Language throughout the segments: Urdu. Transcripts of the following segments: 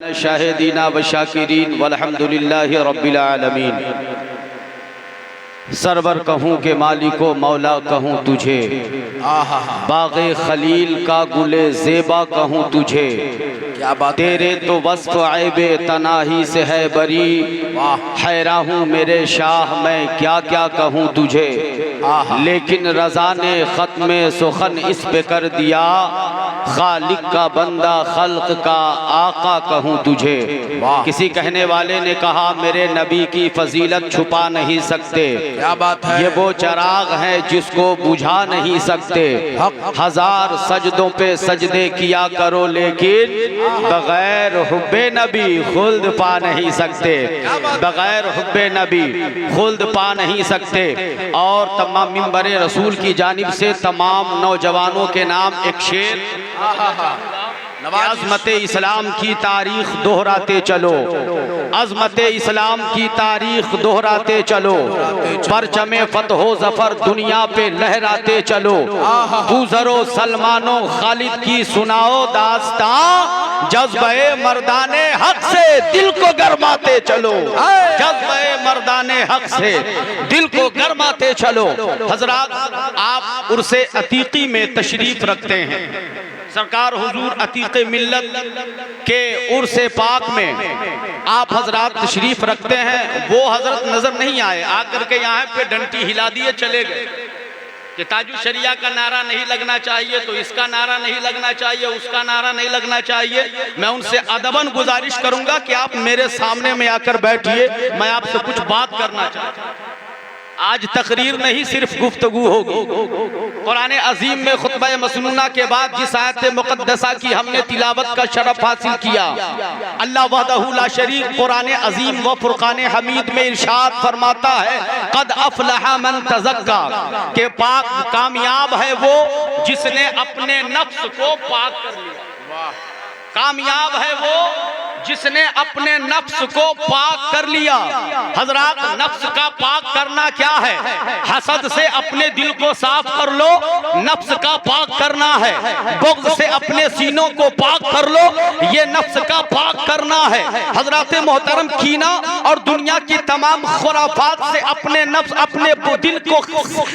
شاہدین و شاکرین والحمدللہ رب العالمین۔ سرور کہوں کہ مالک و مولا کہوں تجھے، باغ خلیل کا گل زیبا کہوں تجھے، تیرے تو وصف عیب تناہی سے ہے بری، حیران ہوں میرے شاہ میں کیا کیا کہوں تجھے، لیکن رضا نے ختم سخن اس پہ کر دیا، خالق کا بندہ خلق کا آقا کہوں تجھے۔ کسی کہنے والے نے کہا میرے نبی کی فضیلت چھپا نہیں سکتے، یہ وہ چراغ ہے جس کو بجھا نہیں سکتے، ہزار سجدوں پہ سجدے کیا کرو لیکن بغیر حب نبی خلد پا نہیں سکتے، بغیر حب نبی خلد پا نہیں سکتے۔ اور تمام منبر رسول کی جانب سے تمام نوجوانوں کے نام ایک شعر، عظمت اسلام کی تاریخ دہراتے چلو، عظمت اسلام کی تاریخ دہراتے چلو، پرچم فتح و ظفر دنیا پہ لہراتے چلو، بوذر و سلمان و خالد کی سناؤ داستان، جذبہ مردان حق سے دل کو گرماتے چلو، جذبہ مردان حق سے دل کو گرماتے چلو۔ حضرات، آپ عرس عتیقی میں تشریف رکھتے ہیں، سرکار حضور عتیق ملت کے عرس پاک میں آپ حضرات تشریف رکھتے ہیں، وہ حضرت نظر نہیں آئے، آ کر کے یہاں پہ ڈنٹی ہلا دیے چلے گئے کہ تاج الشریعہ کا نعرہ نہیں لگنا چاہیے، تو اس کا نعرہ نہیں لگنا چاہیے، اس کا نعرہ نہیں لگنا چاہیے۔ میں ان سے ادباً گزارش کروں گا کہ آپ میرے سامنے میں آ کر بیٹھیے، میں آپ سے کچھ بات کرنا چاہتا ہوں۔ آج تقریر نہیں، صرف گفتگو ہوگی۔ قرآن عظیم میں خطبہ مسنونہ کے بعد جس آیت مقدسہ کی ہم نے تلاوت کا شرف حاصل کیا، اللہ وحدہ لا شریک قرآن عظیم و فرقان حمید میں ارشاد فرماتا ہے قد افلح من تزکا، کہ پاک کامیاب ہے وہ جس نے اپنے نفس کو پاک کر لیا، کامیاب ہے وہ جس نے اپنے نفس کو پاک کر لیا۔ حضرات، نفس کا پاک کرنا کیا ہے؟ حسد سے اپنے دل کو صاف کر لو، نفس کا پاک کرنا ہے۔ بغض سے اپنے سینوں کو پاک کر لو، یہ نفس کا پاک کرنا ہے۔ حضرات محترم، کینہ اور دنیا کی تمام خرافات سے اپنے نفس، اپنے دل کو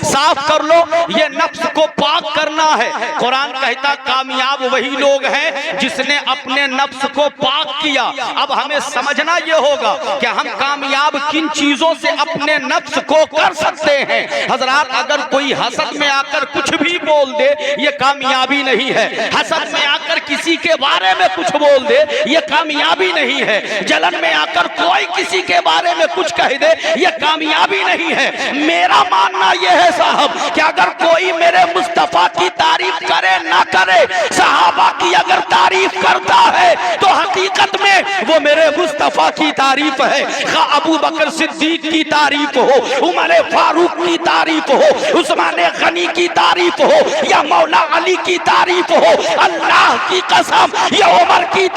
صاف کر لو، یہ نفس کو پاک کرنا ہے۔ قرآن کہتا کامیاب وہی لوگ ہیں جس نے اپنے نفس کو پاک کیا۔ اب ہمیں سمجھنا یہ ہوگا کہ ہم کامیاب کن چیزوں سے اپنے نفس کو کر سکتے ہیں۔ حضرات، اگر کوئی حسد میں آ کر کچھ بھی بول دے، یہ کامیابی نہیں ہے۔ حسد میں آ کر کسی کے بارے میں کچھ بول دے، یہ کامیابی نہیں ہے۔ جلن میں آ کر کوئی کسی کے بارے میں کچھ کہہ دے، یہ کامیابی نہیں ہے۔ میرا ماننا یہ ہے صاحب کہ اگر کوئی میرے مصطفیٰ کی تعریف کرے نہ کرے، صحابہ کی اگر تعریف کرتا ہے تو حقیقت میں وہ میرے مصطفیٰ کی تعریف ہے۔ خواہ ابو بکر صدیق کی تعریف ہو، عمر فاروق کی تعریف ہو، عثمان غنی کی تعریف ہو، یا مولا علی کی تعریف ہو، اللہ کی قسم یہ عمر کی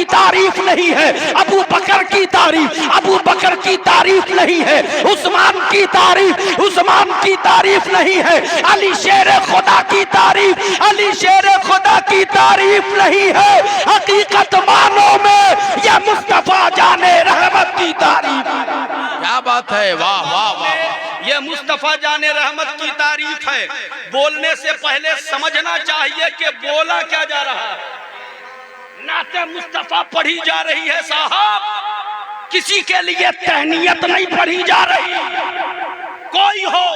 تعریف نہیں ہے، ابو بکر کی تعریف نہیں ہے، عثمان کی تعریف نہیں ہے، علی شیر خدا کی تعریف نہیں ہے۔ حقیقت معنوں میں یہ مصطفیٰ جان رحمت کی تعریف۔ کیا بات ہے، واہ واہ واہ، یہ مصطفیٰ جان رحمت کی تعریف ہے۔ بولنے سے پہلے سمجھنا چاہیے کہ بولا کیا جا رہا ہے۔ نعت مصطفیٰ پڑھی جا رہی ہے صاحب، کسی کے لیے تہنیت نہیں پڑھی جا رہی، کوئی ہو،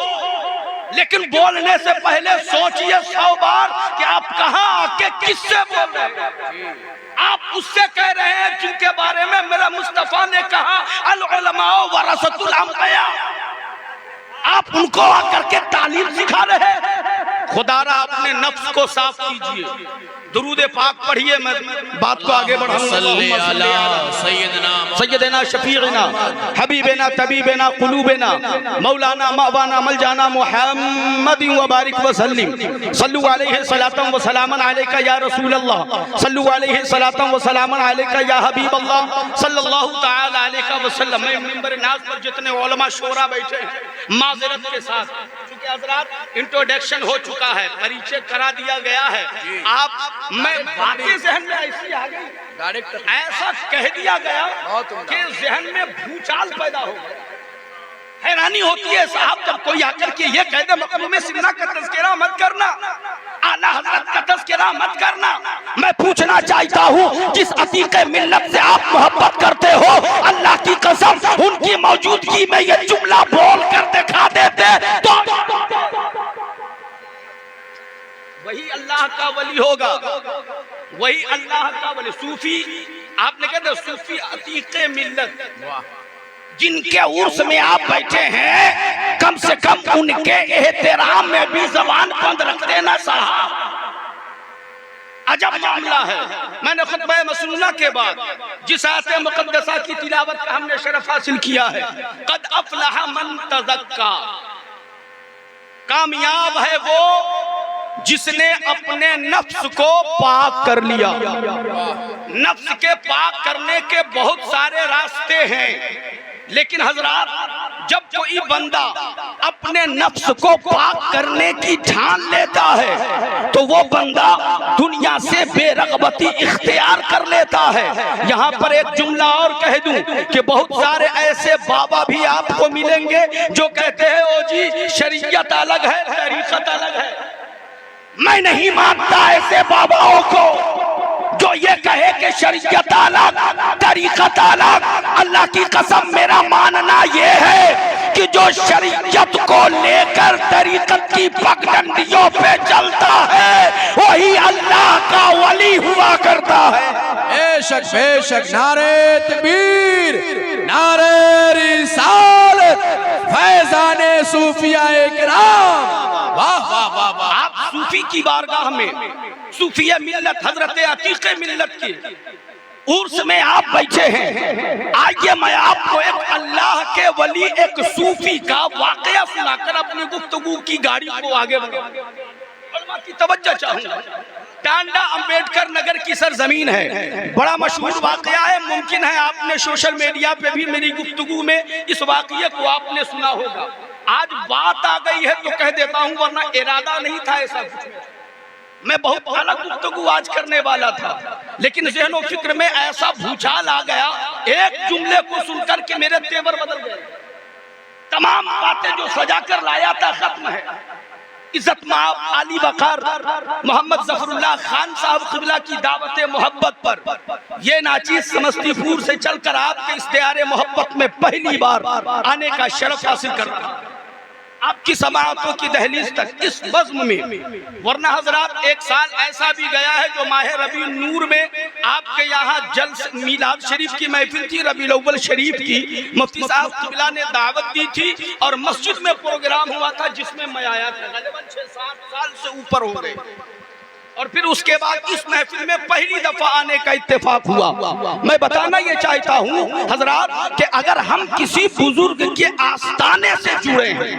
لیکن بولنے سے پہلے سوچئے 100 بار کہ آپ کہاں آ کے کس سے بول رہے ہیں۔ آپ اس سے کہہ رہے ہیں جن کے بارے میں میرا مصطفیٰ نے کہا العلماء ورثۃ الانبیاء، آپ ان کو آ کر کے تعلیم سکھا رہے ہیں۔ خدا را اپنے نفس کو صاف کیجئے، درود پاک پڑھیے، میں بات کو آگے بڑھاؤں گا۔ سیدنا شفیعنا حبیبنا طبیبنا قلوبنا مولانا مأوانا ملجانا محمد وبارک وسلم، صلو علیہ صلاۃ و سلام علیکہ یا رسول اللہ، صلو علیہ صلاۃ و سلام علیکہ یا حبیب اللہ، صلی اللہ تعالی علیہ وسلم۔ میں منبر ناز پر جتنے علماء شورا بیٹھے ہیں، معذرت کے ساتھ حضرات انٹروڈکشن ہو چکا ہے، پریچے کرا دیا گیا ہے، آپ میں باتیں ذہن میں ایسی آ گئی، ایسا کہہ دیا گیا کہ ذہن میں بھوچال پیدا ہو گیا۔ حیرانی ہوتی ہے صاحب جب کوئی آ کر کے یہ کہہ دے مقبول سنہ کا تذکرہ مت کرنا، اعلیٰ حضرت کا تذکرہ مت کرنا۔ میں پوچھنا چاہتا ہوں جس عتیق ملت سے آپ محبت کرتے ہو، اللہ کی قسم ان کی موجودگی میں یہ جملہ بول کر دکھا دیتے تو وہی اللہ کا ولی ہوگا، وہی اللہ کا ولی۔ صوفی آپ نے کہتے صوفی عتیق ملت، جن کے عرس میں آپ بیٹھے ہیں کم سے کم ان کے احترام میں بھی زبان بند رکھ دینا صاحب، عجب معاملہ ہے۔ میں نے خطبہ مسنونہ کے بعد جس آیت مقدسہ کی تلاوت کا ہم نے شرف حاصل کیا ہے، قد افلح من تزکا، کامیاب ہے وہ جس نے اپنے نفس کو پاک کر لیا۔ نفس کے پاک کرنے کے بہت سارے راستے ہیں، لیکن حضرات جب کوئی بندہ اپنے نفس کو پاک کرنے کی ٹھان لیتا ہے تو وہ بندہ دنیا سے بے رغبتی اختیار کر لیتا ہے۔ یہاں پر ایک جملہ اور کہہ دوں کہ بہت سارے ایسے بابا بھی آپ کو ملیں گے جو کہتے ہیں او جی شریعت الگ ہے، طریقت الگ ہے۔ میں نہیں مانتا ایسے باباؤں کو جو یہ کہے کہ شریعت الگ طریقت الگ۔ اللہ کی قسم میرا ماننا یہ ہے کہ جو شریعت کو لے کر طریقت کی پگڈنڈیوں پہ چلتا ہے وہی اللہ کا ولی ہوا کرتا ہے۔ بے شک نعرہ تکبیر، نعرہ رسالت، فیضان صوفیاء کرام۔ واہ واہ واہ واہ۔ آپ صوفی کی بارگاہ میں، صوفی ملت حضرت عتیق ملت کی عرس میں آپ بیٹھے ہیں، آئیے میں آپ کو ایک اللہ کے ولی ایک صوفی کا واقعہ سنا کر اپنی گفتگو کی گاڑی کو آگے بڑھاؤں۔ علماء کی توجہ چاہوں گا۔ ٹانڈا امبیڈکر نگر کی سرزمین ہے، بڑا مشہور واقعہ ہے، ممکن ہے آپ نے سوشل میڈیا پہ بھی میری گفتگو میں اس واقعے کو آپ نے سنا ہوگا۔ آج بات آ گئی ہے تو کہہ دیتا ہوں، ورنہ ارادہ نہیں تھا ایسا کچھ، میں بہت الگ گفتگو آج کرنے والا تھا، لیکن ذہن و فکر میں ایسا بھوچال آ گیا، ایک جملے کو سن کر کے میرے تیور بدل گئے۔ تمام باتیں جو سجا کر لایا تھا ختم ہے۔ عزت مآب علی وقار محمد ظفر اللہ خان صاحب قبلہ کی دعوت محبت پر یہ ناچیز سمستی پور سے چل کر آپ کے اشتہار محبت میں پہلی بار آنے کا شرف حاصل کرتا ہوں، آپ کی سماعتوں کی دہلیز تک اس بزم میں۔ ورنہ حضرات ایک سال ایسا بھی گیا ہے جو ماہ ربیع النور میں آپ کے یہاں میلاد شریف کی محفل تھی، ربیع الاول شریف کی، مفتی صاحب قبلہ نے دعوت دی تھی اور مسجد میں پروگرام ہوا تھا جس میں میں آیا تھا، غالباً 6-7 سال سے اوپر ہو گئے، اور پھر اس کے بعد اس محفل میں پہلی دفعہ آنے کا اتفاق ہوا۔ میں بتانا یہ چاہتا ہوں حضرات کہ اگر ہم کسی بزرگ کے آستانے سے جڑے ہیں،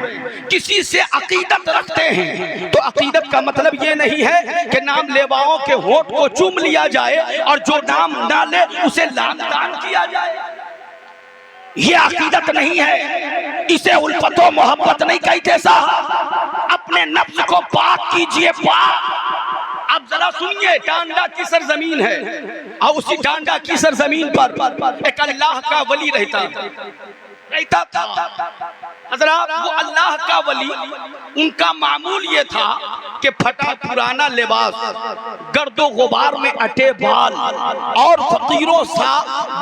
کسی سے عقیدت رکھتے ہیں، تو عقیدت کا مطلب یہ نہیں ہے کہ نام لیواؤں کے ہونٹ کو چوم لیا جائے اور جو نام نہ لے اسے لعن طعن کیا جائے، یہ عقیدت نہیں ہے، اسے الفت و محبت نہیں کہتے صاحب۔ اپنے نفس کو پاک کیجئے، پاک۔ اب ذرا سنیے، ٹانڈا کی سرزمین ہے اور اسی ٹانڈا کی سرزمین پر ایک اللہ کا ولی رہتا تھا۔ حضرات وہ اللہ کا ولی، ان کا معمول یہ تھا کہ پھٹا پرانا لباس، گرد و غبار میں اٹے بال اور فقیروں سا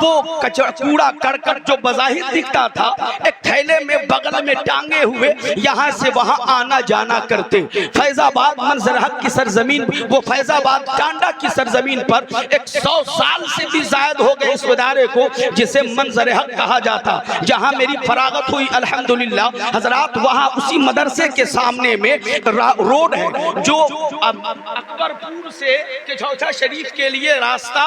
وہ کوڑا کرکٹ جو بظاہر دکھتا تھا ایک تھیلے میں بغل میں ٹانگے ہوئے یہاں سے وہاں آنا جانا کرتے۔ فیض آباد منظر حق کی سرزمین، وہ فیض آباد ٹانڈا کی سرزمین پر 100 سال سے بھی زائد ہو گئے اس ادارے کو جسے منظر حق کہا جاتا، جہاں میری فراغت ہوئی الحمدللہ۔ حضرات وہاں اسی مدرسے کے سامنے میں روڈ ہے جو اکبر پور سے کچھوچا شریف کے لیے راستہ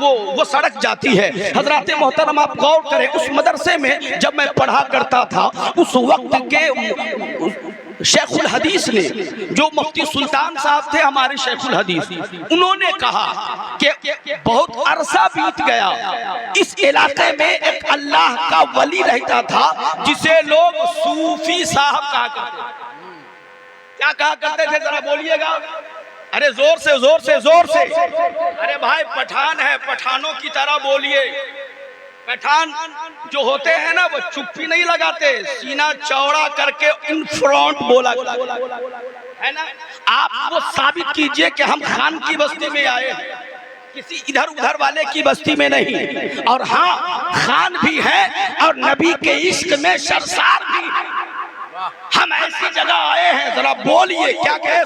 وہ سڑک جاتی ہے۔ حضرات محترم آپ غور کریں، اس مدرسے میں جب میں پڑھا کرتا تھا اس وقت کے شیخ الحدیث نے، جو مفتی سلطان صاحب تھے ہمارے شیخ الحدیث، انہوں نے کہا کہ بہت عرصہ بیت گیا، اس علاقے میں ایک اللہ کا ولی رہتا تھا جسے لوگ صوفی صاحب کہا کرتے۔ کیا کہا کرتے تھے ذرا بولیے گا؟ ارے زور سے زور سے زور سے. ارے بھائی پٹھان ہے، پٹھانوں کی طرح بولیے. پٹھان جو ہوتے ہیں نا وہ چپی نہیں لگاتے، سینہ چوڑا کر کے ان فرونٹ بولا ہے نا. آپ وہ ثابت کیجئے کہ ہم خان کی بستی میں آئے ہیں، کسی ادھر ادھر والے کی بستی میں نہیں. اور ہاں خان بھی ہے اور نبی کے عشق میں سرسار بھی ہے. ہم ایسی جگہ آئے ہیں، ذرا بولیے کیا کہے.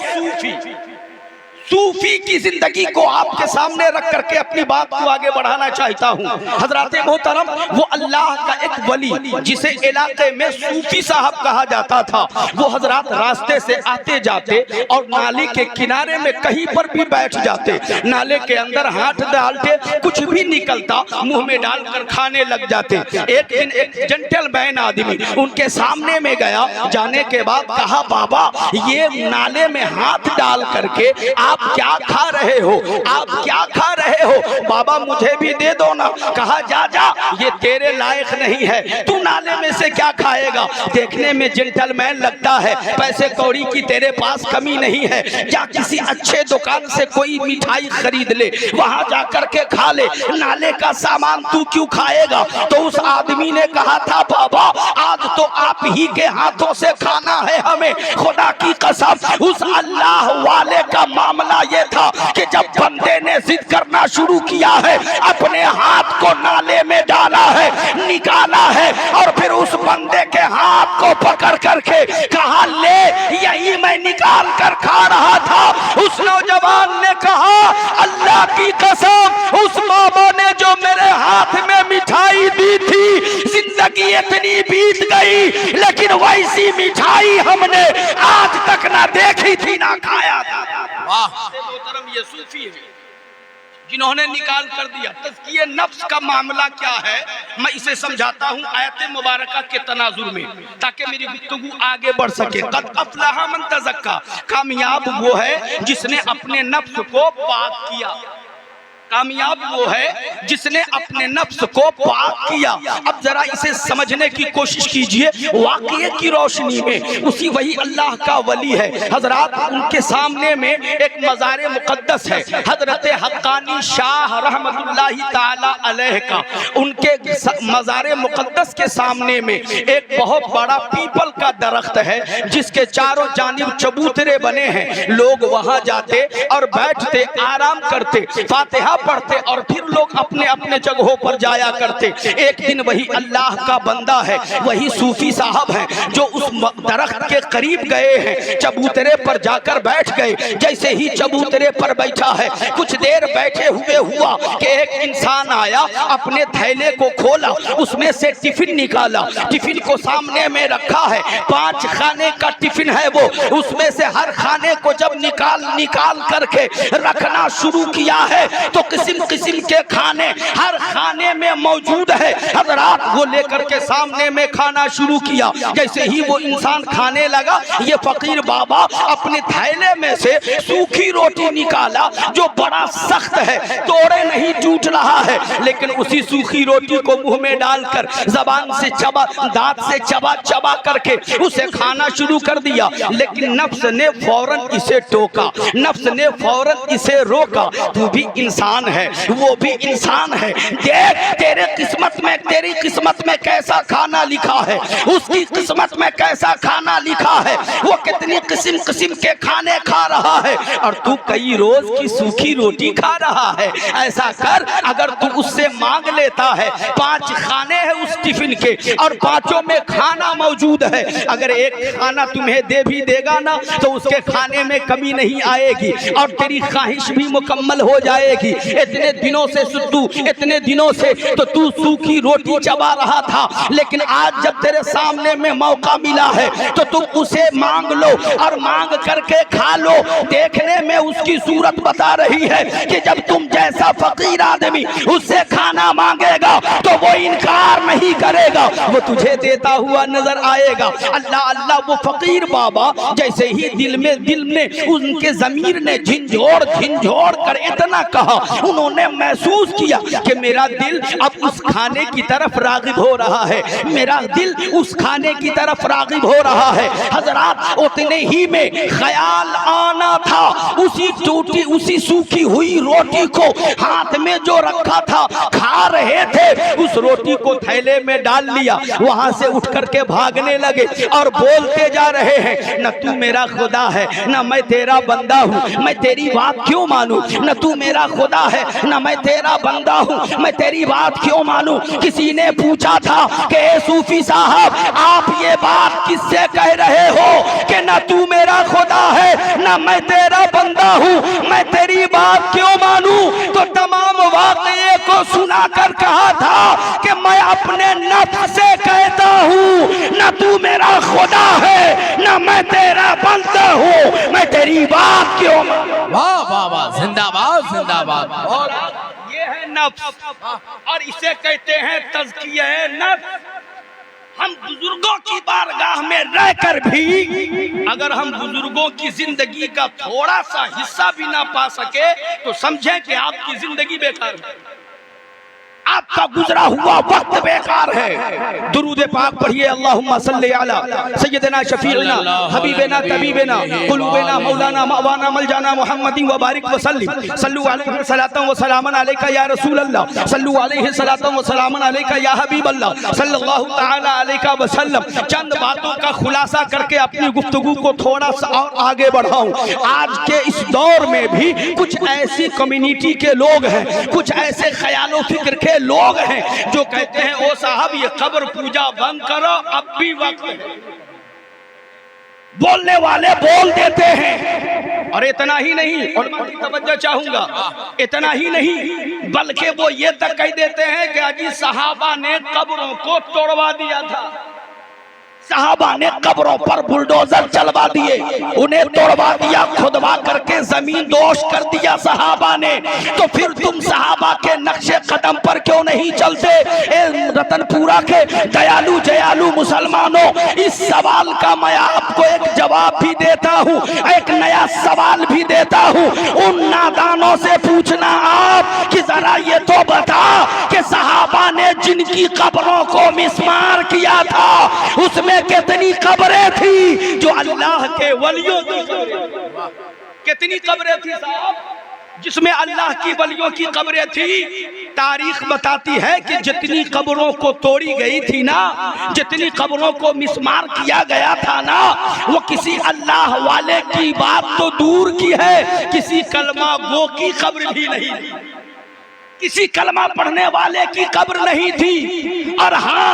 صوفی کی زندگی کو آپ کے سامنے رکھ کر کے اپنی بات کو آگے بڑھانا چاہتا ہوں. حضرات محترم، وہ اللہ کا ایک ولی جسے علاقے میں صوفی صاحب کہا جاتا تھا، وہ حضرات راستے سے آتے جاتے اور نالے کے کنارے میں کہیں پر بھی بیٹھ جاتے، نالے کے اندر ہاتھ ڈالتے، کچھ بھی نکلتا منہ میں ڈال کر کھانے لگ جاتے. ایک دن ایک جنٹل مین آدمی ان کے سامنے میں گیا، جانے کے بعد کہا بابا یہ نالے میں ہاتھ ڈال کر کے آپ کیا کھا رہے ہو؟ آپ کیا کھا رہے ہو؟ بابا مجھے بھی دے دو نا. کہا جا جا، یہ تیرے لائق نہیں ہے، تو نالے میں سے کیا کھائے گا؟ دیکھنے میں جنٹل مین لگتا ہے، پیسے کوڑی کی تیرے پاس کمی نہیں ہے، جا کسی اچھے دکان سے کوئی مٹھائی خرید لے، وہاں جا کر کے کھا لے، نالے کا سامان تو کیوں کھائے گا؟ تو اس آدمی نے کہا تھا بابا آج تو آپ ہی کے ہاتھوں سے کھانا ہے ہمیں. خدا کی قسم اس اللہ والے کا معاملہ یہ تھا کہ جب بندے نے ضد کرنا شروع کیا ہے، اپنے ہاتھ کو نالے میں ڈالا ہے، نکالا ہے، اور پھر اس بندے کے ہاتھ کو پکڑ کر کے کہا لے یہی میں نکال کر کھا رہا تھا. اس نوجوان نے کہا اللہ کی قسم اس بابا نے جو میرے ہاتھ میں مٹھائی دی تھی زندگی اتنی بیت گئی، لیکن ویسی مٹھائی ہم نے آج تک نہ دیکھی تھی نہ کھایا تھا. محترم یہ صوفی ہے جنہوں نے نکال کر دیا. تزکیہ نفس کا معاملہ کیا ہے میں اسے سمجھاتا ہوں آیت مبارکہ کے تناظر میں تاکہ میری گفتگو آگے بڑھ سکے. قد افلح من تزکا، کامیاب وہ ہے جس نے اپنے نفس کو پاک کیا. کامیاب وہ ہے جس نے اپنے نفس کو پاک کیا. اب ذرا اسے سمجھنے کی کوشش کیجئے واقعے کی روشنی میں. اسی وہی اللہ کا ولی ہے حضرات، ان کے سامنے میں ایک مزار مقدس ہے حضرت حقانی شاہ رحمت اللہ تعالی علیہ کا. ان کے مزار مقدس کے سامنے میں ایک بہت بڑا پیپل کا درخت ہے جس کے چاروں جانب چبوترے بنے ہیں. لوگ وہاں جاتے اور بیٹھتے، آرام کرتے، فاتحہ پڑھتے اور پھر لوگ اپنے اپنے جگہوں پر جایا کرتے. ایک دن وہی اللہ کا بندہ ہے، وہی صوفی صاحب ہیں جو اس درخت کے قریب گئے ہیں، چبوترے پر جا کر بیٹھ گئے. جیسے ہی چبوترے پر بیٹھا ہے کچھ دیر بیٹھے ہوئے ہوا کہ ایک انسان آیا، اپنے تھیلے کو کھولا، اس میں سے ٹفن نکالا، ٹفن کو سامنے میں رکھا ہے. 5 خانے کا ٹفن ہے وہ، اس میں سے ہر خانے کو جب نکال کر کے رکھنا شروع کیا ہے تو قسم قسم کے کھانے ہر خانے میں موجود ہے. حضرات وہ لے کر کے سامنے میں کھانا شروع کیا. جیسے ہی وہ انسان کھانے لگا یہ فقیر بابا اپنے تھیلے میں سے سوکھی روٹی نکالا جو بڑا سخت ہے، توڑے نہیں ٹوٹ رہا ہے، لیکن اسی سوکھی روٹی کو منہ میں ڈال کر زبان سے چبا، دانت سے چبا کر کے اسے کھانا شروع کر دیا. لیکن نفس نے فوراً اسے ٹوکا، نفس نے فوراً اسے روکا. تو بھی انسان ہے، وہ بھی انسان ہے، دیکھ تیرے قسمت میں، تیری قسمت میں کیسا کھانا لکھا ہے، اس کی قسمت میں کیسا کھانا لکھا ہے. وہ کتنی قسم قسم کے کھانے کھا رہا ہے اور تو کئی روز کی سوکھی روٹی کھا رہا ہے. ایسا کر اگر تو اس سے مانگ لیتا ہے، 5 خانے ہیں اس ٹفن کے اور 5 میں کھانا موجود ہے، اگر ایک کھانا تمہیں دے بھی دے گا نا تو اس کے کھانے میں کمی نہیں آئے گی اور تیری خواہش بھی مکمل ہو جائے گی. اتنے دنوں سے تو سوکھی روٹی چبا رہا تھا، لیکن آج جب تیرے سامنے میں موقع ملا ہے تو تم اسے مانگ لو اور مانگ کر کے کھا لو. دیکھنے میں اس کی صورت بتا رہی ہے کہ جب تم جیسا فقیر آدمی اس سے کھانا مانگے گا تو تو وہ انکار نہیں کرے گا، وہ تجھے دیتا ہوا نظر آئے گا۔ اللہ اللہ وہ فقیر بابا جیسے ہی دل میں ان کے ضمیر نے جھنجھوڑ کر اتنا کہا، انہوں نے محسوس کیا کہ میرا دل اب اس کھانے کی طرف راغب ہو رہا ہے، میرا دل اس کھانے کی طرف راغب ہو رہا ہے۔ حضرات اتنے ہی میں خیال آنا تھا، اسی سوکھی ہوئی روٹی کو ہاتھ میں جو رکھا تھا کھا رہے تھے، اس روٹی کو تھیلے میں ڈال لیا، وہاں سے اٹھ کر کے بھاگنے لگے اور بولتے جا رہے ہیں، نہ تو میرا خدا ہے نہ میں تیرا بندہ ہوں، میں تیری بات کیوں مانوں؟ نہ تو میرا خدا ہے نہ میں تیرا بندہ ہوں، میں تیری بات کیوں مانوں؟ کسی نے پوچھا تھا کہ اے صوفی صاحب آپ یہ بات کس سے کہہ رہے ہو کہ نہ تو میرا خدا ہے نہ میں تیرا بندہ ہوں، میں تیری بات کیوں مانوں؟ تو تمام واقعے کو سنا کر کہا تھا کہ میں اپنے نفس سے کہتا ہوں نہ تو میرا خدا ہے نہ میں تیرا بندہ ہوں، میں تیری بات کیوں مانوں؟ واہ واہ واہ، زندہ باد زندہ باد۔ اور یہ ہے نفس، اور اسے کہتے ہیں تزکیہ نفس۔ ہم بزرگوں کی بارگاہ میں رہ کر بھی اگر ہم بزرگوں کی زندگی کا تھوڑا سا حصہ بھی نہ پا سکے تو سمجھیں کہ آپ کی زندگی بیکار ہے، آپ کا گزرا ہوا وقت بیکار ہے۔ درود پاک پڑھیے، اللہم صلی علی سیدنا شفیعنا حبیبنا طبیبنا قلوبنا مولانا مأوانا ملجانا محمد وبارک وسلم، صلو علیہ صلاۃ و سلام علیکہ یا رسول اللہ، صلو علیہ صلاۃ و سلام علیکہ یا حبیب اللہ صلی اللہ تعالی علیہ وسلم۔ چند باتوں کا خلاصہ کر کے اپنی گفتگو کو تھوڑا سا اور آگے بڑھاؤں۔ آج کے اس دور میں بھی کچھ ایسی کمیونٹی کے لوگ ہیں، کچھ ایسے خیال و فکر کے لوگ ہیں جو کہتے ہیں او صاحب یہ قبر پوجا بند کرو، اب بھی وقت ہے۔ بولنے والے بول دیتے ہیں، اور اتنا ہی نہیں، علماء کی توجہ چاہوں گا، اتنا ہی نہیں بلکہ وہ یہ تک کہہ دیتے ہیں کہ اجی صحابہ نے قبروں کو توڑوا دیا تھا، صحابہ نے قبروں پر بلڈوزر چلوا دیے، انہیں توڑوا دیا، کھدوا کر کے زمین دوش کر دیا صحابہ نے۔ تو پھر تم صحابہ کے نقش قدم پر کیوں نہیں چلتے؟ اے رتن پورا کے دیالو جیالو مسلمانوں، اس سوال کا میں آپ کو ایک جواب بھی دیتا ہوں، ایک نیا سوال بھی دیتا ہوں۔ ان نادانوں سے پوچھنا آپ کہ ذرا یہ تو بتا کہ صحابہ نے جن کی قبروں کو مسمار کیا تھا اس میں کتنی قبریں تھی جو اللہ کے ولیوں کی قبریں؟ کتنی قبریں تھی صاحب جس میں اللہ کی ولیوں کی قبریں تھی؟ تاریخ بتاتی ہے کہ جتنی قبروں کو توڑی گئی تھی نا، جتنی قبروں کو مسمار کیا گیا تھا نا، وہ کسی اللہ والے کی بات تو دور کی ہے، کسی کلمہ گو کی قبر بھی نہیں تھی، کسی کلمہ پڑھنے والے کی قبر نہیں تھی۔ اور ہاں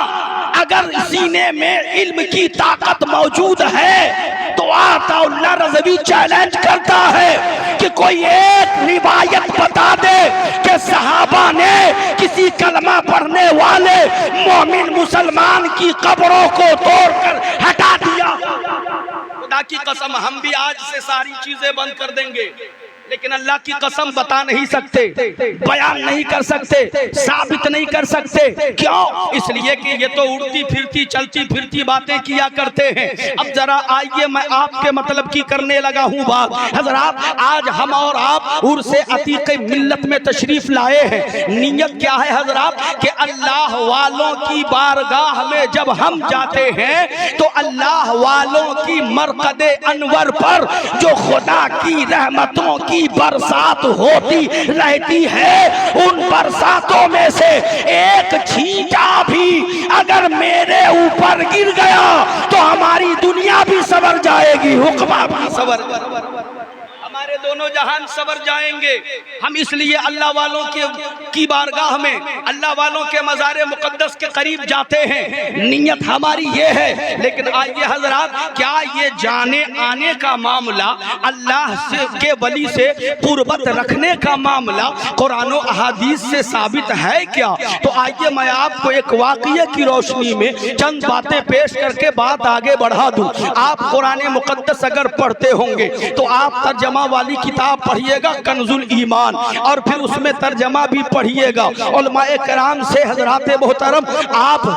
اگر سینے میں علم کی طاقت موجود ہے تو آتا اللہ رضوی چیلنج کرتا ہے کہ کوئی ایک روایت بتا دے کہ صحابہ نے کسی کلمہ پڑھنے والے مومن مسلمان کی قبروں کو توڑ کر ہٹا دیا۔ خدا کی قسم ہم بھی آج سے ساری چیزیں بند کر دیں گے، لیکن اللہ کی قسم بتا نہیں سکتے، بیان نہیں کر سکتے، ثابت نہیں کر سکتے۔ کیوں؟ اس لیے کہ یہ تو اڑتی پھرتی چلتی پھرتی باتیں کیا کرتے ہیں۔ اب ذرا آئیے میں آپ کے مطلب کی کرنے لگا ہوں بات۔ حضرات آج ہم اور آپ عرس عتیق ملت میں تشریف لائے ہیں، نیت کیا ہے حضرات؟ کہ اللہ والوں کی بارگاہ میں جب ہم جاتے ہیں تو اللہ والوں کی مرقد انور پر جو خدا کی رحمتوں کی برسات ہوتی رہتی ہے، ان برساتوں میں سے ایک چھینٹا بھی اگر میرے اوپر گر گیا تو ہماری دنیا بھی سنور جائے گی، حکمہ بھی سنور، ہمارے دونوں جہان سنور جائیں گے۔ ہم اس لیے اللہ والوں کی بارگاہ میں، اللہ والوں کے مزار مقدس کے قریب جاتے ہیں، نیت ہماری یہ ہے۔ لیکن آئیے حضرات، کیا یہ جانے آنے کا معاملہ، اللہ کے ولی سے قربت رکھنے کا معاملہ قرآن و احادیث سے ثابت ہے کیا؟ تو آئیے میں آپ کو ایک واقعے کی روشنی میں چند باتیں پیش کر کے بات آگے بڑھا دوں۔ آپ قرآن مقدس اگر پڑھتے ہوں گے تو آپ ترجمہ والے والی کتاب پڑھیے گا کنز الایمان، اور پھر اس میں ترجمہ بھی پڑھیے گا علماء کرام سے۔ حضرات محترم آپ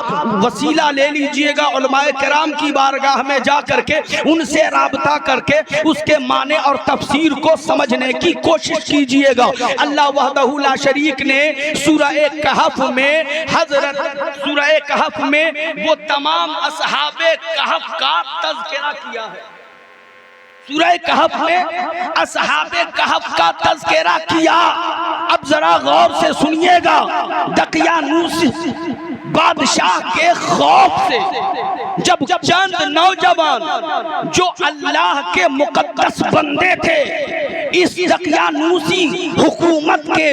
وسیلہ لے لیجئے گا علماء کرام کی بارگاہ میں جا کر کے ان سے رابطہ کر کے اس کے معنی اور تفسیر کو سمجھنے کی کوشش کیجئے گا۔ اللہ وحدہ لا شریک نے سورہ کہف میں سورہ کہف میں وہ تمام اصحاب کہف کا تذکرہ کیا ہے۔ سورہ کہف میں اصحاب کہف کا تذکرہ کیا۔ اب ذرا غور سے سنیے گا، دقیانوس بادشاہ کے خوف سے جب چند نوجوان جو اللہ کے مقدس بندے تھے اس دقیانوسی حکومت کے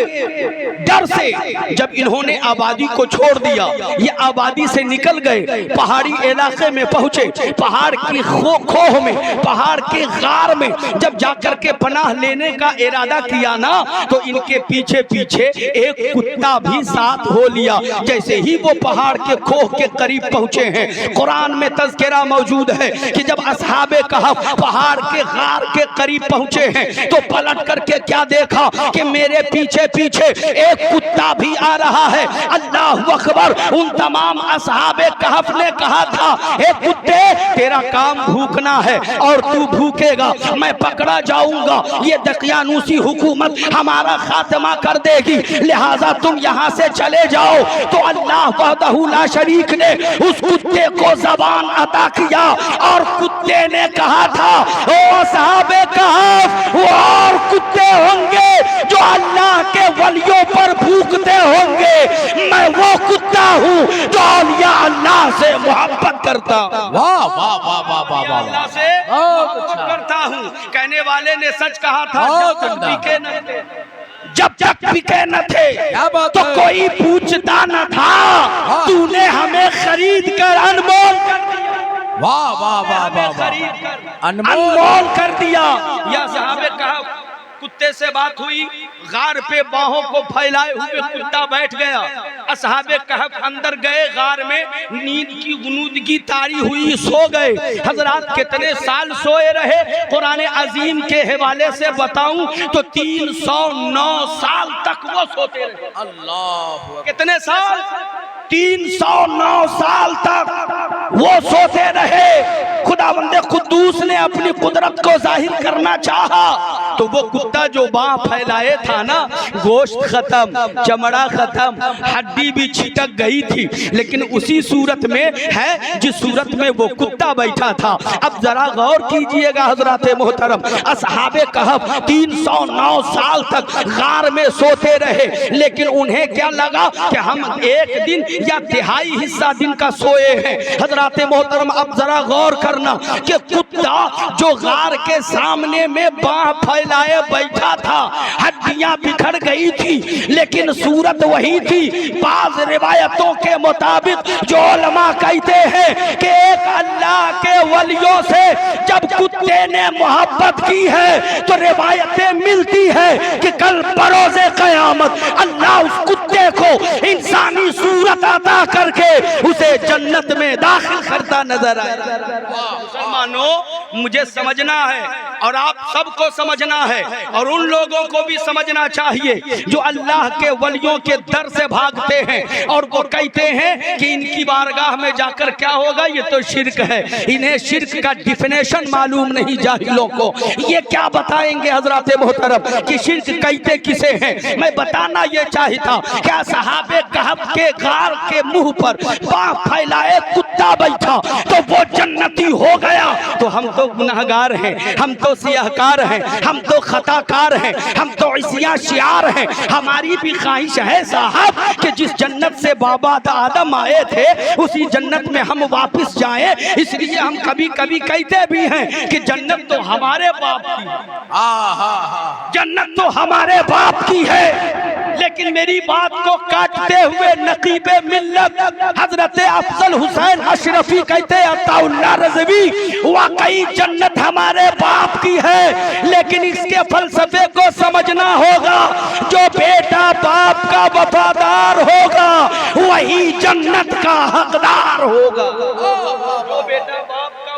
ڈر سے جب انہوں نے آبادی کو چھوڑ دیا، یہ آبادی سے نکل گئے، پہاڑی علاقے میں پہنچے، پہاڑ کی کھوہ میں، پہاڑ کے غار میں جب جا کر کے پناہ لینے کا ارادہ کیا نا تو ان کے پیچھے پیچھے ایک کتا بھی ساتھ ہو لیا۔ جیسے ہی وہ پہاڑ کے کھوہ کے قریب پہنچے ہیں، قرآن میں تذکرہ موجود ہے کہ جب اصحاب کہف پہاڑ کے غار کے قریب پہنچے ہیں تو پلٹ کر کے کیا دیکھا کہ میرے پیچھے پیچھے ایک کتا بھی آ رہا ہے۔ اللہ اکبر! ان تمام اصحاب کہف نے کہا تھا، اے کتے تیرا کام بھوکنا ہے اور تو بھوکے گا، میں پکڑا جاؤں گا، یہ دقیانوسی حکومت ہمارا خاتمہ کر دے گی، لہٰذا تم یہاں سے چلے جاؤ۔ تو اللہ وحدہ لا شریک نے اس کتے کو زبان عطا کیا اور کتے نے کہا تھا، او اصحاب کہف وہ اور کتے ہوں گے جو اللہ کے ولیوں پر بھوکتے ہوں گے، میں وہ کتا ہوں جو اولیاء اللہ سے محبت کرتا ہوں۔ واہ واہ واہ واہ واہ واہ، اللہ سے محبت کرتا ہوں۔ کہنے والے نے سچ کہا تھا، جب تک بکے نہ تھے تو کوئی پوچھتا نہ تھا، تو نے ہمیں خرید کر انمول کر دیا۔ واہ واہ واہ واہ واہ، انمول کر دیا۔ یا صحابہ کہف کتے سے بات ہوئی، غار پہ باہوں کو پھیلائے ہوئے کتا بیٹھ گیا۔ اصحاب کہف اندر گئے، غار میں نیند کی غنودگی طاری ہوئی، سو گئے۔ حضرات کتنے سال سوئے رہے؟ قرآن عظیم کے حوالے سے بتاؤں تو 309 سال تک وہ سوتے رہے۔ اللہ کتنے سال؟ 309 سال تک وہ سوتے رہے۔ خداوند قدوس نے اپنی قدرت کو ظاہر کرنا چاہا تو وہ کتا جو باں پھیلائے تھا نا، گوشت ختم، چمڑا ختم، ہڈی بھی چھٹک گئی تھی، لیکن اسی صورت میں ہے جس صورت میں وہ کتا بیٹھا تھا۔ اب ذرا غور کیجئے گا حضرات محترم، اصحاب کہف 309 سال تک غار میں سوتے رہے، لیکن انہیں کیا لگا کہ ہم ایک دن یا تہائی حصہ دن کا سوئے ہیں۔ حضرات محترم اب ذرا غور کرنا کہ کتا جو غار کے سامنے میں باں پھیلائے بیٹھا تھا، ہڈیاں بکھر گئی تھی لیکن صورت وہی تھی۔ بعض روایتوں کے مطابق جو علماء کہتے ہیں کہ ایک اللہ کے ولیوں سے جب کتے نے محبت کی ہے تو روایتیں ملتی ہیں کہ کل بروز قیامت اللہ اس کتے کو انسانی صورت عطا کر کے اسے جنت میں داخل کرتا نظر آئے۔ مسلمانوں مجھے سمجھنا ہے اور آپ سب کو سمجھنا ہے اور ان لوگوں کو بھی سمجھنا چاہیے جو اللہ کے ولیوں کے در سے بھاگتے ہیں اور وہ کہتے ہیں کہ ان کی بارگاہ میں جا کر کیا ہوگا، یہ تو شرک ہے۔ انہیں شرک کا ڈیفینیشن معلوم نہیں جاہلوں کو۔ یہ کیا بتائیں گے حضرات محترم کہ شرک کہتے کسے ہیں؟ میں بتانا یہ چاہتا کہ اصحاب کہف کے غار کے منہ پر باں پھیلائے کتا بیٹھا تو وہ جنتی ہو گیا۔ تو ہم تو گناہگار ہیں، ہم تو سیاہکار ہیں، ہم تو خطاکار ہیں، ہم تو عصیاں شعار ہیں۔ ہماری بھی خواہش ہے صاحب کہ جس جنت سے بابا آدم آئے تھے اسی جنت میں ہم واپس جائیں، اس لیے ہم کبھی کبھی کہتے بھی ہیں کہ جنت تو ہمارے باپ کی ہے، جنت تو ہمارے باپ کی ہے۔ لیکن میری بات کو کاٹتے ہوئے نقیب ملت حضرت افضل حسین اشرفی کہتے ہیں عطا اللہ رضوی، واقعی جنت ہمارے باپ کی ہے، لیکن اس کے فلسفے کو سمجھنا ہوگا۔ جو بیٹا باپ کا وفادار ہوگا وہی جنت کا حقدار ہوگا۔ جو بیٹا باپ کا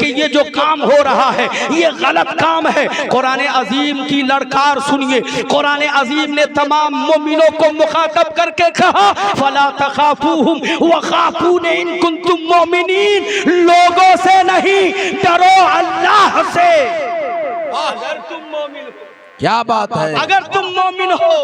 کہ یہ جو کام ہو رہا ہے یہ غلط کام ہے؟ قرآن عظیم کی لڑکار سنیے، قرآن عظیم نے تمام مومنوں کو مخاطب کر کے کہا فَلَا تَخَافُوهُمْ وَخَافُونِ إِن كُنتُم مُؤْمِنِينَ، لوگوں سے نہیں ڈرو اللہ سے۔ اگر تم مومن ہو، کیا بات ہے، اگر تم مومن ہو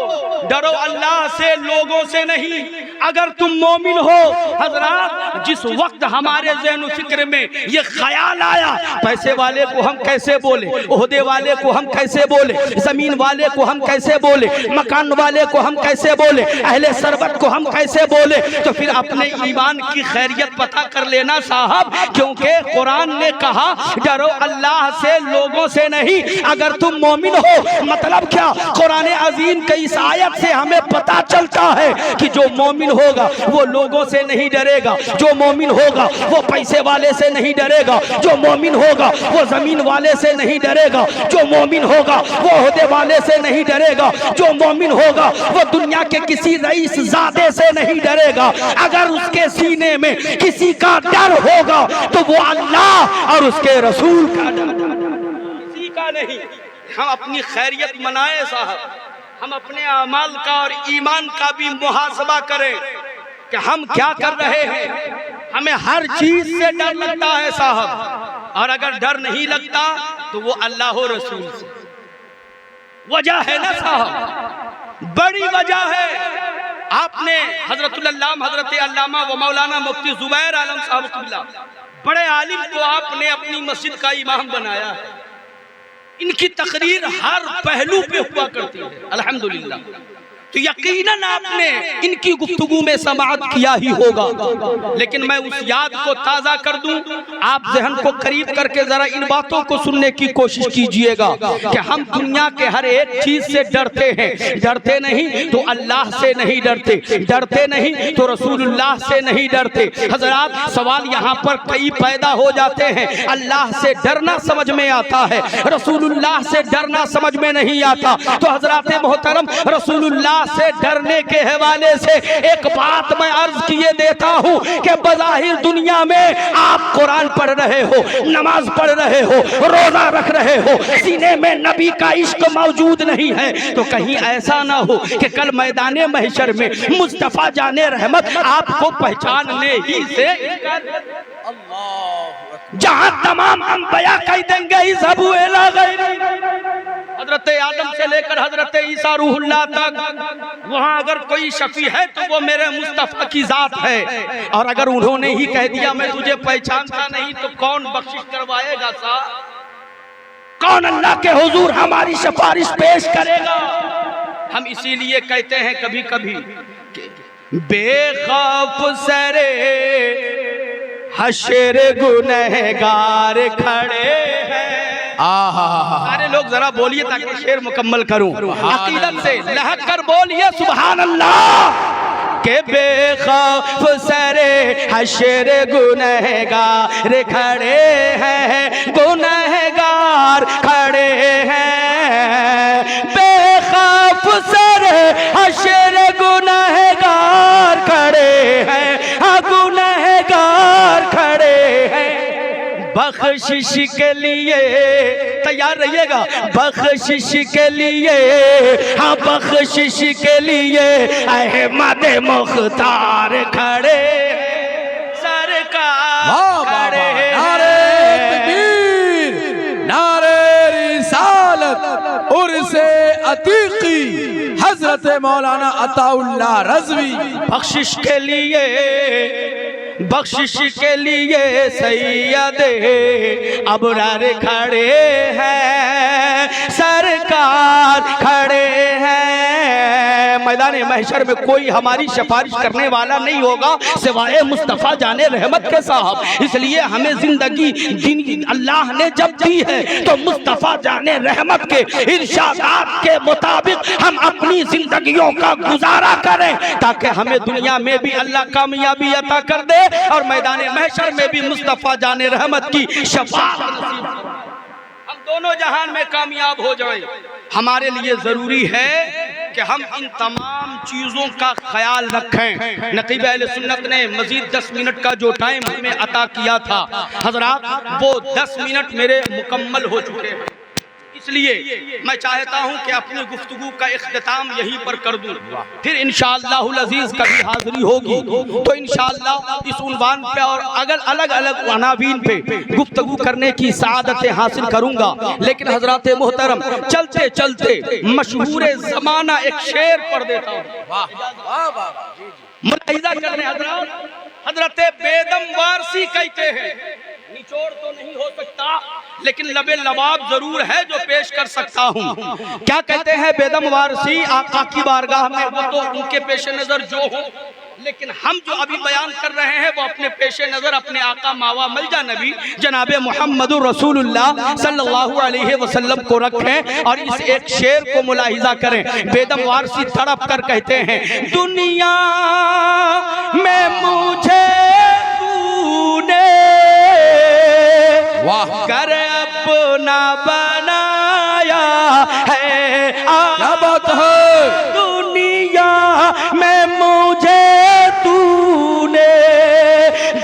ڈرو اللہ سے، لوگوں سے نہیں۔ اگر تم مومن ہو، حضرات جس وقت ہمارے ذہن و فکر میں یہ خیال آیا پیسے والے کو ہم کیسے بولے، عہدے والے کو ہم کیسے بولے، زمین والے کو ہم کیسے بولے، مکان والے کو ہم کیسے بولے، اہل ثروت کو ہم کیسے بولے، تو پھر اپنے ایمان کی خیریت پتہ کر لینا صاحب، کیونکہ قرآن نے کہا ڈرو اللہ سے، لوگوں سے نہیں۔ اگر تم مومن ہو مطلب کیا؟ قرآن عظیم کی اس آیت سے ہمیں پتہ چلتا ہے کہ جو مومن ہوگا وہ لوگوں سے نہیں ڈرے گا، جو مومن ہوگا وہ پیسے والے سے نہیں ڈرے گا، جو مومن ہوگا وہ زمین والے سے نہیں ڈرے گا، جو مومن ہوگا وہ عہدے والے سے نہیں ڈرے گا، جو مومن ہوگا وہ دنیا کے کسی رئیس زادے سے نہیں ڈرے گا۔ اگر اس کے سینے میں کسی کا ڈر ہوگا تو وہ اللہ اور اس کے رسول کا ڈر، کسی کا نہیں۔ ہم اپنی خیریت منائیں صاحب، ہم اپنے اعمال کا اور ایمان کا بھی محاسبہ کریں کہ ہم کیا کر رہے ہیں۔ ہمیں ہر چیز سے ڈر لگتا ہے صاحب، اور اگر ڈر نہیں لگتا تو وہ اللہ و رسول سے۔ وجہ ہے نا صاحب، بڑی وجہ ہے۔ آپ نے حضرت العلامہ حضرت علامہ و مولانا مفتی زبیر عالم صاحب اللہ، بڑے عالم کو آپ نے اپنی مسجد کا امام بنایا ہے۔ ان کی تقریر ہر پہلو پہ ہوا کرتی ہے الحمدللہ، تو یقیناً آپ نے ان کی گفتگو میں سماعت کیا ہی ہوگا، لیکن میں اس یاد کو تازہ کر دوں، آپ ذہن کو قریب کر کے ذرا ان باتوں کو سننے کی کوشش کیجئے گا کہ ہم دنیا کے ہر ایک چیز سے ڈرتے ہیں، ڈرتے نہیں تو اللہ سے نہیں ڈرتے، ڈرتے نہیں تو رسول اللہ سے نہیں ڈرتے۔ حضرات سوال یہاں پر کئی پیدا ہو جاتے ہیں، اللہ سے ڈرنا سمجھ میں آتا ہے، رسول اللہ سے ڈرنا سمجھ میں نہیں آتا۔ تو حضرات محترم، رسول اللہ سے ڈرنے کے حوالے سے ایک بات میں عرض کیے دیتا ہوں کہ بظاہر دنیا میں آپ قرآن پڑھ رہے ہو، نماز پڑھ رہے ہو، روزہ رکھ رہے ہو، سینے میں نبی کا عشق موجود نہیں ہے، تو کہیں ایسا نہ ہو کہ کل میدان محشر میں مصطفیٰ جان رحمت آپ کو پہچاننے ہی سے جہاں تمام انبیاء کہہ دیں گے اذهبوا الی غیر، حضرت آدم سے لے کر حضرت عیسیٰ روح اللہ تک، وہاں اگر کوئی شفیع ہے تو وہ میرے مصطفیٰ کی ذات ہے، اور اگر انہوں نے ہی کہہ دیا میں تجھے پہچانتا نہیں تو کون بخشش کروائے گا صاحب؟ کون اللہ کے حضور ہماری سفارش پیش کرے گا؟ ہم اسی لیے کہتے ہیں کبھی کبھی بے خوف سرے حشر گنہگار کھڑے ہیں۔ سارے لوگ ذرا بولیے تاکہ شعر مکمل کروں، عقیدت سے لہک کر بولیے سبحان اللہ کہ بے خوف سرے حشر گنہگار کھڑے ہیں، گنہگار کھڑے ہیں، بے خوف سرے حشر گنہگار کھڑے ہیں، گنہگار کھڑے ہیں، بخشش کے لیے تیار رہیے گا، بخشش کے لیے، ہاں بخشش کے لیے احمد مختار کھڑے ہیں، سرکار کھڑے ہیں، نعرہ تکبیر، نعرہ رسالت، عرس عتیقی حضرت مولانا عطا اللہ رضوی۔ بخشش کے لیے، بخشش کے لیے سید ابرار کھڑے ہیں، سرکار کھڑے ہیں۔ میدان محشر میں کوئی ہماری سفارش کرنے والا نہیں ہوگا سوائے مصطفیٰ جان رحمت کے صاحب، اس لیے ہمیں زندگی دین اللہ نے جب دی ہے تو مصطفیٰ جان رحمت کے ارشادات کے مطابق ہم اپنی زندگیوں کا گزارا کریں تاکہ ہمیں دنیا میں بھی اللہ کامیابی عطا کر دے اور میدان محشر میں بھی مصطفیٰ جان رحمت کی شفاعت نصیب کرے، ہم دونوں جہان میں کامیاب ہو جائیں۔ ہمارے لیے ضروری ہے کہ ہم ان تمام چیزوں کا خیال رکھیں۔ نقیب اہل سنت نے مزید 10 منٹ کا جو ٹائم ہمیں عطا کیا تھا حضرات، وہ 10 منٹ میرے مکمل ہو چکے ہیں، اس لیے میں چاہتا ہوں کہ اپنی گفتگو کا اختتام یہیں پر کر دوں، پھر انشاءاللہ العزیز کبھی حاضری ہوگی تو انشاءاللہ اس عنوان پہ اور الگ الگ عناوین پہ گفتگو کرنے کی سعادتیں حاصل کروں گا۔ لیکن حضرات محترم، چلتے چلتے مشہور زمانہ ایک شعر پڑھ دیتا ہوں، ملاحظہ کرنے حضرات۔ حضرت بیدم وارسی کہتے ہیں، نچوڑ تو نہیں ہو سکتا لیکن لب لباب ضرور ہے جو پیش کر سکتا ہوں۔ کیا کہتے ہیں بیدم وارسی آقا کی بارگاہ میں؟ وہ تو ان کے پیش نظر جو ہو، لیکن ہم جو ابھی بیان کر رہے ہیں وہ اپنے پیش نظر اپنے آقا ماوا ملجا نبی جناب محمد رسول اللہ صلی اللہ علیہ وسلم کو رکھیں اور اس ایک شعر کو ملاحظہ کریں۔ بیدم وارسی تڑپ کر کہتے ہیں، دنیا میں مجھے کر اپنا بنایا ہے، کیا بات ہے، دنیا میں مجھے تو نے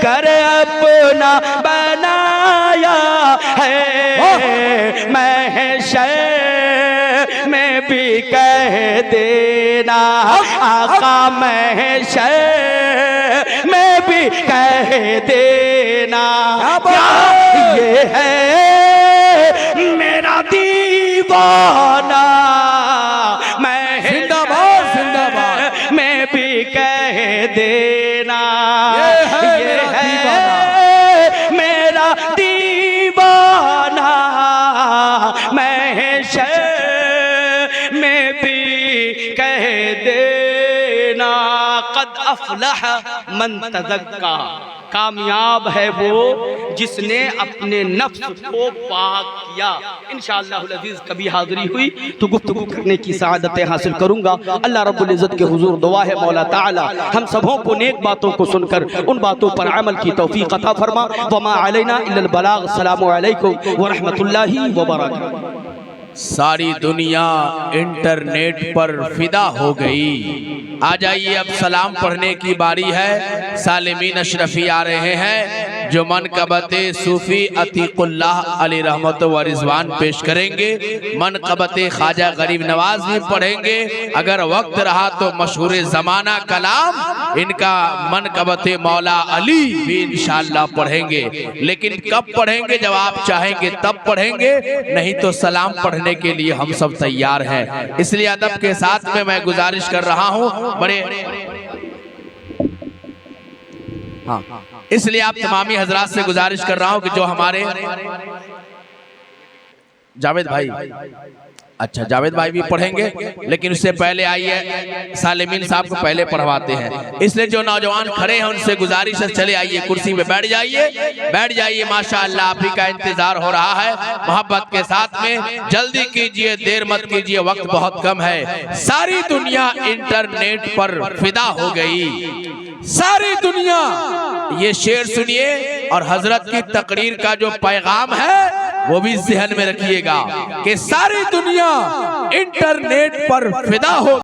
کر اپنا بنایا ہے، محشر میں بھی کہہ دینا آقا، محشر میں بھی کہہ دینا یہ ہے میرا دیوانہ، زندہ باد زندہ باد، میں بھی کہہ دینا یہ ہے میرا دیوانہ، محشر میں بھی کہہ دینا قد افلح من تزکا، کامیاب ہے وہ جس نے اپنے نفس کو پاک کیا۔ انشاءاللہ العزیز کبھی حاضری ہوئی تو گفتگو کرنے کی سعادتیں حاصل کروں گا۔ اللہ رب العزت کے حضور دعا ہے مولا تعالی ہم سبوں کو نیک باتوں کو سن کر ان باتوں پر عمل کی توفیق عطا فرما۔ وما علینا الا البلاغ۔ السلام علیکم ورحمۃ اللہ وبرکاتہ۔ ساری دنیا انٹرنیٹ پر فدا ہو گئی۔ آ جائیے، اب سلام پڑھنے کی باری ہے۔ سالمین اشرفی آ رہے ہیں جو منقبت صوفی عتیق اللہ علی رحمت و رضوان پیش کریں گے، منقبت خواجہ غریب نواز بھی پڑھیں گے، اگر وقت رہا تو مشہور زمانہ کلام ان کا منقبت مولا علی بھی انشاءاللہ پڑھیں گے۔ لیکن کب پڑھیں گے؟ جب آپ چاہیں گے تب پڑھیں گے، نہیں تو سلام پڑھنے کے لیے ہم سب تیار ہیں۔ اس لیے ادب کے ساتھ میں گزارش کر رہا ہوں، اس لیے آپ تمامی حضرات سے گزارش کر رہا ہوں کہ جو ہمارے جاوید بھائی، اچھا جاوید بھائی بھی پڑھیں گے، لیکن اس سے پہلے آئیے سالمین صاحب کو پہلے پڑھواتے ہیں۔ اس لیے جو نوجوان کھڑے ہیں ان سے گزارش ہے، چلے آئیے کرسی پہ بیٹھ جائیے، ماشاءاللہ آپ ہی کا انتظار ہو رہا ہے۔ محبت کے ساتھ میں جلدی کیجئے، دیر مت کیجئے، وقت بہت کم ہے۔ ساری دنیا انٹرنیٹ پر فدا ہو گئی، ساری دنیا۔ یہ شعر سنیے اور حضرت کی تقریر کا جو پیغام ہے وہ بھی ذہن میں رکھیے گا کہ ساری دنیا انٹرنیٹ پر فدا ہو